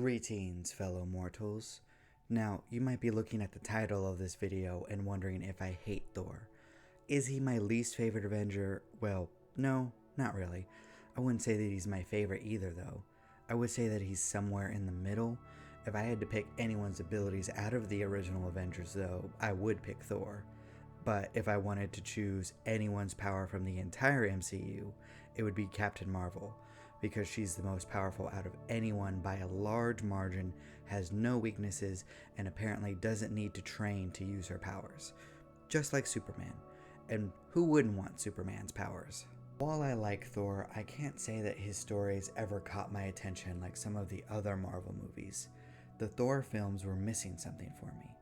Greetings, fellow mortals. Now, you might be looking at the title of this video and wondering if I hate Thor. Is he my least favorite Avenger? Well, no, not really. I wouldn't say that he's my favorite either, though. I would say that he's somewhere in the middle. If I had to pick anyone's abilities out of the original Avengers, though, I would pick Thor. But if I wanted to choose anyone's power from the entire MCU, it would be Captain Marvel, because she's the most powerful out of anyone by a large margin, has no weaknesses, and apparently doesn't need to train to use her powers. Just like Superman. And who wouldn't want Superman's powers? While I like Thor, I can't say that his stories ever caught my attention like some of the other Marvel movies. The Thor films were missing something for me.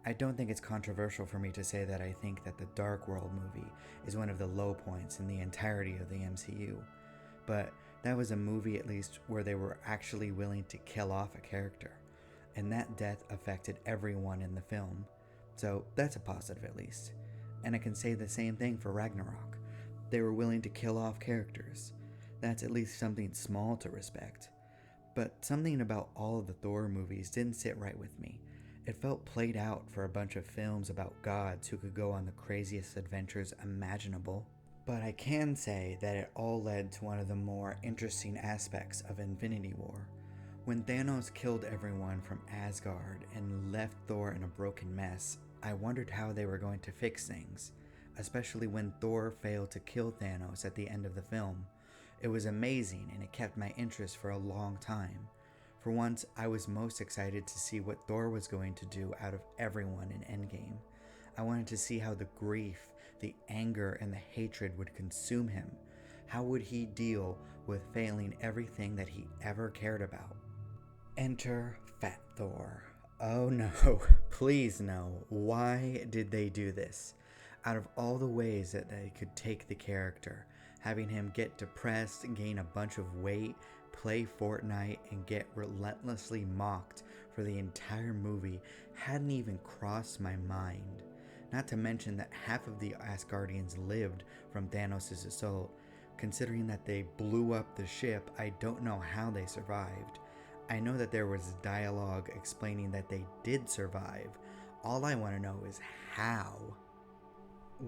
I don't think it's controversial for me to say that I think that the Dark World movie is one of the low points in the entirety of the MCU. But that was a movie, at least, where they were actually willing to kill off a character. And that death affected everyone in the film. So that's a positive, at least. And I can say the same thing for Ragnarok. They were willing to kill off characters. That's at least something small to respect. But something about all of the Thor movies didn't sit right with me. It felt played out for a bunch of films about gods who could go on the craziest adventures imaginable. But I can say that it all led to one of the more interesting aspects of Infinity War. When Thanos killed everyone from Asgard and left Thor in a broken mess, I wondered how they were going to fix things, especially when Thor failed to kill Thanos at the end of the film. It was amazing, and it kept my interest for a long time. For once, I was most excited to see what Thor was going to do out of everyone in Endgame. I wanted to see how the grief, the anger, and the hatred would consume him. How would he deal with failing everything that he ever cared about? Enter Fat Thor. Oh no, please no. Why did they do this? Out of all the ways that they could take the character, having him get depressed, gain a bunch of weight, play Fortnite, and get relentlessly mocked for the entire movie hadn't even crossed my mind. Not to mention that half of the Asgardians lived from Thanos' assault. Considering that they blew up the ship, I don't know how they survived. I know that there was dialogue explaining that they did survive. All I want to know is how.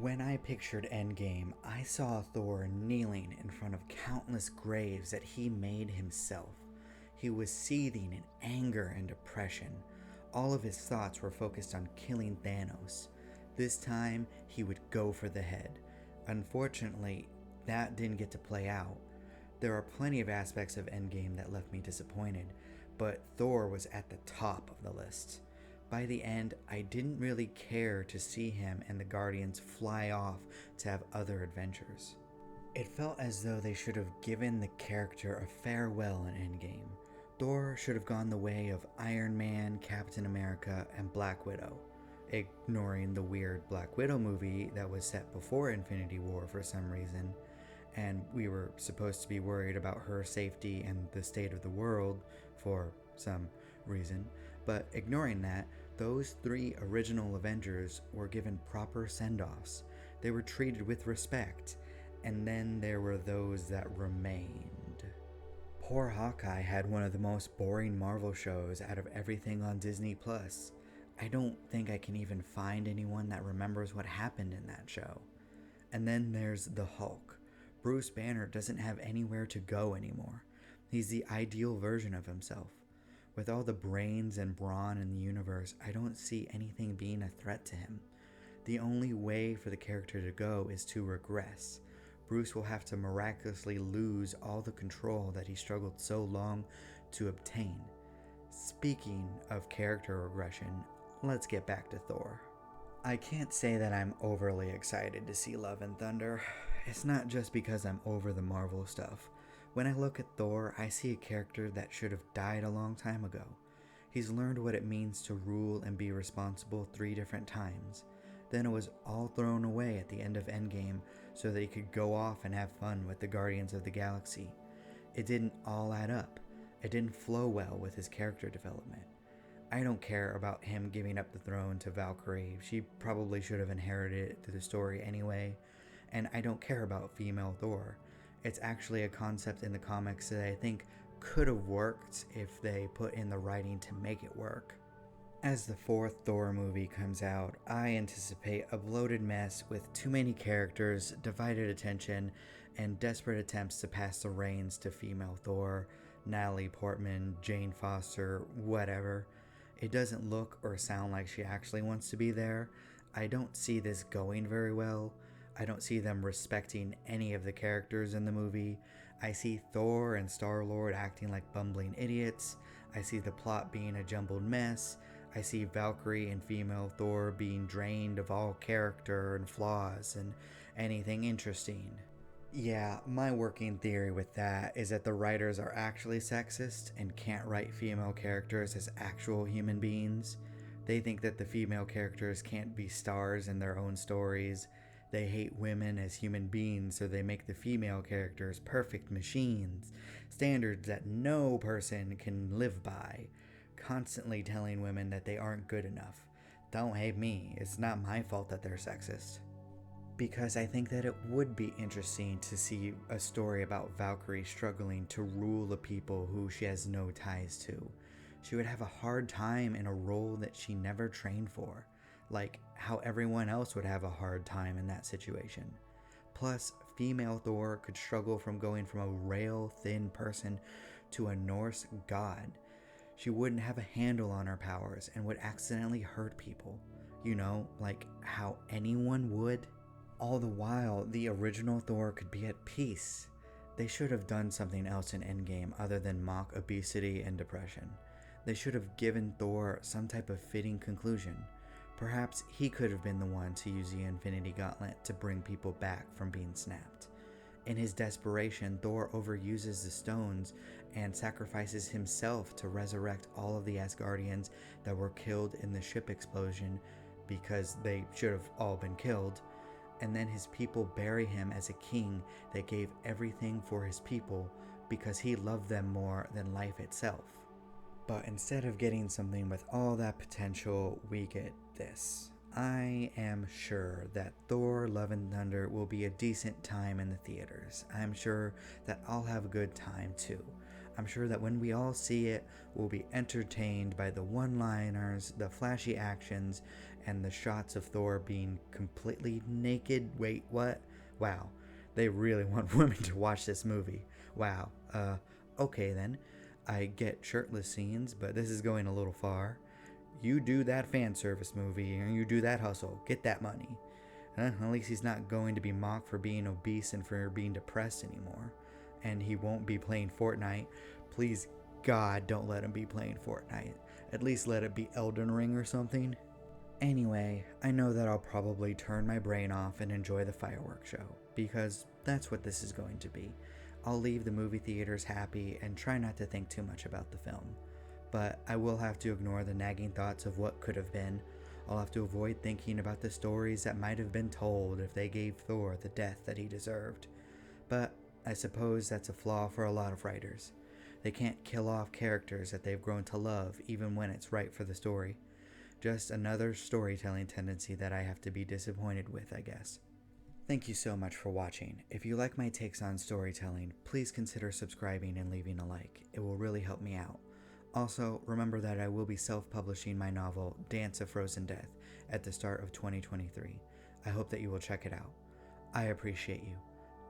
When I pictured Endgame, I saw Thor kneeling in front of countless graves that he made himself. He was seething in anger and depression. All of his thoughts were focused on killing Thanos. This time, he would go for the head. Unfortunately, that didn't get to play out. There are plenty of aspects of Endgame that left me disappointed, but Thor was at the top of the list. By the end, I didn't really care to see him and the Guardians fly off to have other adventures. It felt as though they should have given the character a farewell in Endgame. Thor should have gone the way of Iron Man, Captain America, and Black Widow, ignoring the weird Black Widow movie that was set before Infinity War for some reason, and we were supposed to be worried about her safety and the state of the world for some reason. But ignoring that, those three original Avengers were given proper send-offs. They were treated with respect. And then there were those that remained. Poor Hawkeye had one of the most boring Marvel shows out of everything on Disney+. I don't think I can even find anyone that remembers what happened in that show. And then there's the Hulk. Bruce Banner doesn't have anywhere to go anymore. He's the ideal version of himself. With all the brains and brawn in the universe, I don't see anything being a threat to him. The only way for the character to go is to regress. Bruce will have to miraculously lose all the control that he struggled so long to obtain. Speaking of character regression, let's get back to Thor. I can't say that I'm overly excited to see Love and Thunder. It's not just because I'm over the Marvel stuff. When I look at Thor, I see a character that should have died a long time ago. He's learned what it means to rule and be responsible 3 different times. Then it was all thrown away at the end of Endgame so that he could go off and have fun with the Guardians of the Galaxy. It didn't all add up. It didn't flow well with his character development. I don't care about him giving up the throne to Valkyrie. She probably should have inherited it through the story anyway. And I don't care about female Thor. It's actually a concept in the comics that I think could have worked if they put in the writing to make it work. As the fourth Thor movie comes out, I anticipate a bloated mess with too many characters, divided attention, and desperate attempts to pass the reins to female Thor, Natalie Portman, Jane Foster, whatever. It doesn't look or sound like she actually wants to be there. I don't see this going very well. I don't see them respecting any of the characters in the movie. I see Thor and Star-Lord acting like bumbling idiots. I see the plot being a jumbled mess. I see Valkyrie and female Thor being drained of all character and flaws and anything interesting. Yeah, my working theory with that is that the writers are actually sexist and can't write female characters as actual human beings. They think that the female characters can't be stars in their own stories. They hate women as human beings, so they make the female characters perfect machines, standards that no person can live by, constantly telling women that they aren't good enough. Don't hate me, it's not my fault that they're sexist. Because I think that it would be interesting to see a story about Valkyrie struggling to rule a people who she has no ties to. She would have a hard time in a role that she never trained for, like how everyone else would have a hard time in that situation. Plus, female Thor could struggle from going from a rail thin person to a Norse god. She wouldn't have a handle on her powers and would accidentally hurt people. You know, like how anyone would. All the while, the original Thor could be at peace. They should have done something else in Endgame other than mock obesity and depression. They should have given Thor some type of fitting conclusion. Perhaps he could have been the one to use the Infinity Gauntlet to bring people back from being snapped. In his desperation, Thor overuses the stones and sacrifices himself to resurrect all of the Asgardians that were killed in the ship explosion because they should have all been killed. And then his people bury him as a king that gave everything for his people because he loved them more than life itself. But instead of getting something with all that potential, we get this. I am sure that Thor Love and Thunder will be a decent time in the theaters. I'm sure that I'll have a good time too. I'm sure that when we all see it, we'll be entertained by the one-liners, the flashy actions, and the shots of Thor being completely naked. Wait, what? Wow, they really want women to watch this movie. Wow, okay then. I get shirtless scenes, but this is going a little far. You do that fan service movie, and you do that hustle. Get that money. At least he's not going to be mocked for being obese and for being depressed anymore. And he won't be playing Fortnite. Please, God, don't let him be playing Fortnite. At least let it be Elden Ring or something. Anyway, I know that I'll probably turn my brain off and enjoy the fireworks show, because that's what this is going to be. I'll leave the movie theaters happy and try not to think too much about the film. But I will have to ignore the nagging thoughts of what could have been. I'll have to avoid thinking about the stories that might have been told if they gave Thor the death that he deserved. But I suppose that's a flaw for a lot of writers. They can't kill off characters that they've grown to love even when it's right for the story. Just another storytelling tendency that I have to be disappointed with, I guess. Thank you so much for watching. If you like my takes on storytelling, please consider subscribing and leaving a like. It will really help me out. Also, remember that I will be self-publishing my novel, Dance of Frozen Death, at the start of 2023. I hope that you will check it out. I appreciate you.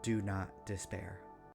Do not despair.